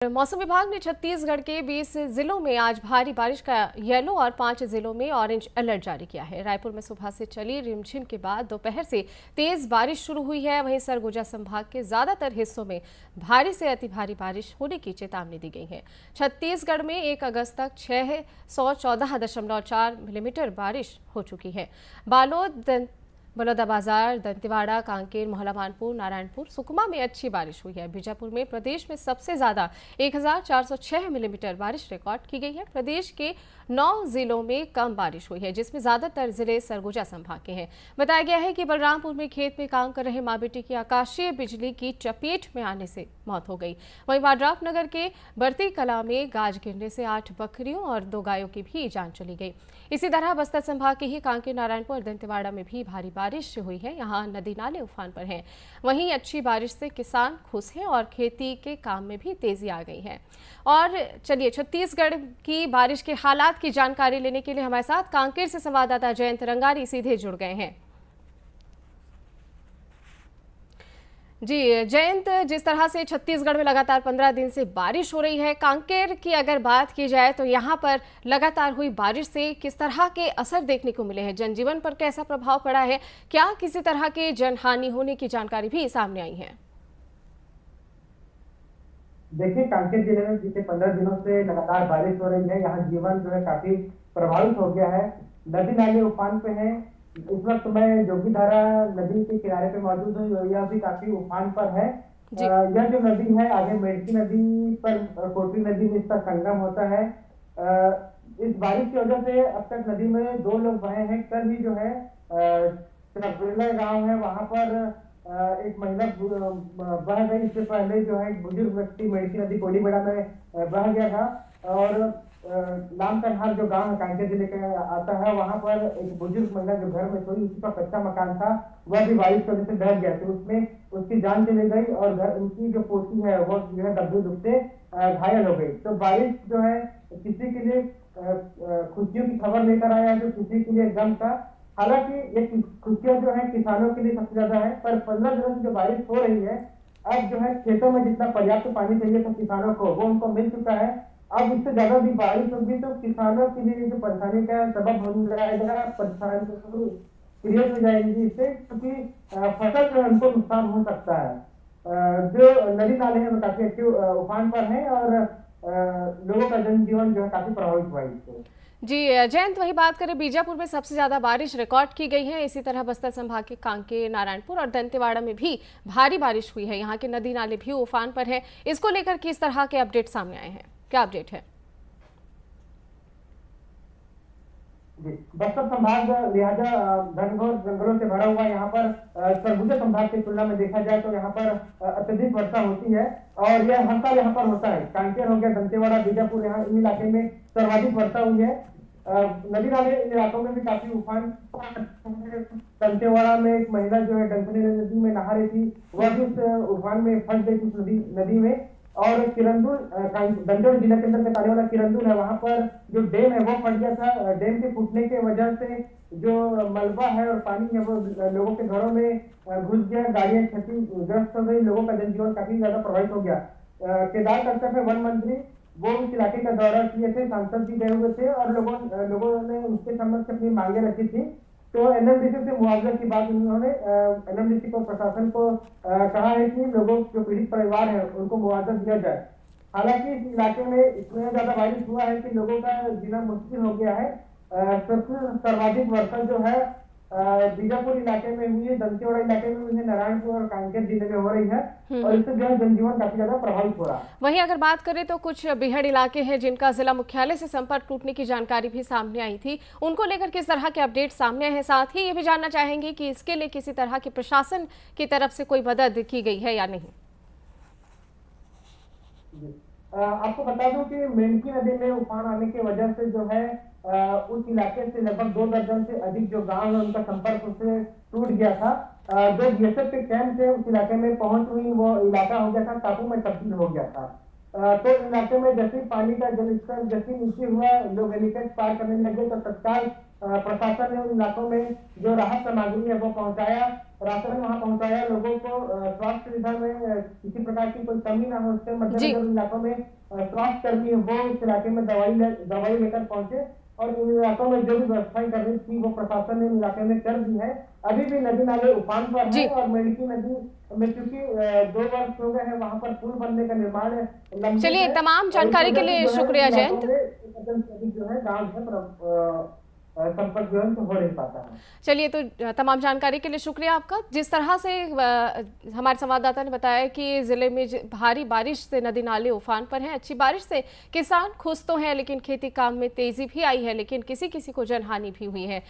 मौसम विभाग ने छत्तीसगढ़ के 20 जिलों में आज भारी बारिश का येलो और 5 जिलों में ऑरेंज अलर्ट जारी किया है। रायपुर में सुबह से चली रिमझिम के बाद दोपहर से तेज बारिश शुरू हुई है। वहीं सरगुजा संभाग के ज्यादातर हिस्सों में भारी से अति भारी बारिश होने की चेतावनी दी गई है। छत्तीसगढ़ में 1 अगस्त तक 614.4 मिलीमीटर बारिश हो चुकी है। बालोद, बलौदाबाजार, दंतेवाड़ा, कांकेर, मोहला मानपुर, नारायणपुर, सुकमा में अच्छी बारिश हुई है। बीजापुर में प्रदेश में सबसे ज्यादा 1406 मिलीमीटर बारिश रिकॉर्ड की गई है। प्रदेश के 9 जिलों में कम बारिश हुई है, जिसमें ज्यादातर जिले सरगुजा संभाग के हैं। बताया गया है कि बलरामपुर में खेत में काम कर रहे मां बेटी की आकाशीय बिजली की चपेट में आने से मौत हो गई। वहीं वाड्राफनगर के बरती कला में गाज गिरने से 8 बकरियों और 2 गायों की भी जान चली गई। इसी तरह बस्तर संभाग के ही कांकेर, नारायणपुर और दंतेवाड़ा में भी भारी बारिश हुई है। यहाँ नदी नाले उफान पर हैं। वहीं अच्छी बारिश से किसान खुश हैं और खेती के काम में भी तेजी आ गई है। और चलिए, छत्तीसगढ़ की बारिश के हालात की जानकारी लेने के लिए हमारे साथ कांकेर से संवाददाता जयंत रंगारी सीधे जुड़ गए हैं। जी जयंत, जिस तरह से छत्तीसगढ़ में लगातार 15 दिन से बारिश हो रही है, कांकेर की अगर बात की जाए तो यहाँ पर लगातार हुई बारिश से किस तरह के असर देखने को मिले हैं? जनजीवन पर कैसा प्रभाव पड़ा है? क्या किसी तरह के जनहानि होने की जानकारी भी सामने आई है? देखिए, कांकेर जिले में पिछले 15 दिनों से लगातार बारिश हो रही है। यहाँ जीवन जो है काफी प्रभावित हो गया है। नदी नाले उफान पे हैं। इस वक्त मैं जोगीधारा नदी के किनारे पे मौजूद हूँ। यह भी काफी उफान पर है। यह जो नदी है आगे मेडकी नदी पर कोटी नदी में इसका संगम होता है। इस बारिश की वजह से अब तक नदी में 2 लोग बहे हैं। कल ही जो है गांव है, वहां पर एक महिला बह गई। इससे पहले जो है एक बुजुर्ग व्यक्ति मेडकी नदी कोलीबेड़ा में बह गया था। और लाम कन्हार जो गांव है कांकेर जिले के आता है, वहां पर एक बुजुर्ग महिला जो घर में सोई, उसका कच्चा मकान था, वह भी बारिश की वजह से ढह गया। तो उसमें उसकी जान चली गई और घर उनकी जो पोती है वो जो है गंभीर रूप से घायल हो गई। तो बारिश जो है किसी के लिए खुशियों की खबर लेकर आया है, तो किसी के लिए गम का। हालांकि ये खुशियां जो है किसानों के लिए सबसे ज्यादा है, पर 15 दिनों से जो बारिश हो रही है, अब जो है खेतों में जितना पर्याप्त पानी चाहिए था किसानों को, वो उनको मिल चुका है। अब इससे ज्यादा भी बारिश होगी तो किसानों के लिए जो परेशानी का सबब बन जाएगा, परेशानी क्रिएट हो जाएंगी इससे, क्योंकि फसल जो है उनको नुकसान हो सकता है। जो नदी नाले हैं वो काफी अच्छे उफान पर हैं और लोगों का जनजीवन जो है काफी प्रभावित हुआ है इससे। जी जयंत, वही बात करें, बीजापुर में सबसे ज्यादा बारिश रिकॉर्ड की गई है। इसी तरह बस्तर संभाग के कांकेर, नारायणपुर और दंतेवाड़ा में भी भारी बारिश हुई है। यहाँ के नदी नाले भी उफान पर है। इसको लेकर किस तरह के अपडेट सामने आए हैं? क्या अपडेट है? बस्तर संभाग लिहाजा घनघोर जंगलों से भरा हुआ। यहाँ पर सरगुजा संभाग की तुलना में देखा जाए तो यहाँ पर अत्यधिक वर्षा होती है और यह हर साल यहाँ पर होता है। कांकेर हो गया, दंतेवाड़ा, बीजापुर, यहाँ इन इलाके में सर्वाधिक वर्षा हुई है। नदी नाले इन इलाकों में भी काफी उफान। दंतेवाड़ा में एक महिला जो है डंकनी नदी में नहा रही थी, वह भी उस उफान में फंस गई थी नदी में। और किरंदुल, दंतेवाड़ा जिला के अंदर आने वाला किरंदुल है, वहां पर जो डैम है वो फट गया था। डैम के फूटने के वजह से जो मलबा है और पानी है वो लोगों के घरों में घुस गया, गाड़ियां क्षतिग्रस्त हो गई, लोगों का जनजीवन काफी ज्यादा प्रभावित हो गया। केदार कश्यप में वन मंत्री वो उस इलाके का दौरा किए थे, सांसद भी गए हुए थे और लोगों ने उसके संबंध से अपनी मांगे रखी थी। तो एनएमडीसी से मुआवजा की बात उन्होंने एनएमडीसी को, प्रशासन को कहा है कि लोगों जो पीड़ित परिवार है उनको मुआवजा दिया जाए। हालांकि इस इलाके में इतना ज्यादा बारिश हुआ है कि लोगों का जीना मुश्किल हो गया है। सबसे सर्वाधिक वर्षा जो है बीजापुर इलाके में हुई है, दंतेवाड़ा इलाके में हुई है, नारायणपुर और कांकेर जिले में हो रही है और इससे जो है जनजीवन काफी ज्यादा प्रभावित हो रहा है। वहीं अगर बात करें तो कुछ बीहड़ इलाके हैं जिनका जिला मुख्यालय से संपर्क टूटने की जानकारी भी सामने आई थी, उनको लेकर किस तरह के अपडेट सामने आए हैं? साथ ही ये भी जानना चाहेंगे कि इसके लिए किसी तरह के प्रशासन की तरफ से कोई मदद की गई है या नहीं? आपको बता दूं कि मेडकी नदी में उफान आने की वजह से जो है उस इलाके से लगभग 2 दर्जन से अधिक जो गांव है उनका संपर्क उससे टूट गया था। जो बीएसएफ के कैंप से उस इलाके में पहुंच हुई, वो इलाका हो गया था टापू में तब्दील हो गया था। तो इलाके में जैसे पानी का जल स्तर जैसे नीचे हुआ, लोग हेलीकॉप्टर पार करने लगे तो तत्काल प्रशासन ने उन इलाकों में जो राहत सामग्री है वो पहुंचाया, राशन वहां पहुंचाया, लोगों को स्वास्थ्य सुविधा में किसी प्रकार की कोई कमी ना हो, उसके जी। मद्देनजर उन इलाकों में स्वास्थ्य कर्मी है वो इस इलाके में दवाई लेकर पहुंचे और इन इलाकों में जो भी व्यवस्थाएं करनी थी वो प्रशासन ने इन इलाके में कर दी है। अभी भी नदी नाले उफान पर है जी। और मेडकी नदी में चूंकि 2 वर्ष हो गए हैं, वहां पर पुल बनने का निर्माण लंबित चलिए, है तमाम और इस जानकारी के वजह से लिए जो है शुक्रिया इन इलाकों जयंत। में जो है गाँव है संपर्क जो है तो हो नहीं पाता है। चलिए, तो तमाम जानकारी के लिए शुक्रिया आपका। जिस तरह से हमारे संवाददाता ने बताया कि जिले में भारी बारिश से नदी नाले उफान पर हैं। अच्छी बारिश से किसान खुश तो हैं, लेकिन खेती काम में तेजी भी आई है, लेकिन किसी किसी को जनहानि भी हुई है।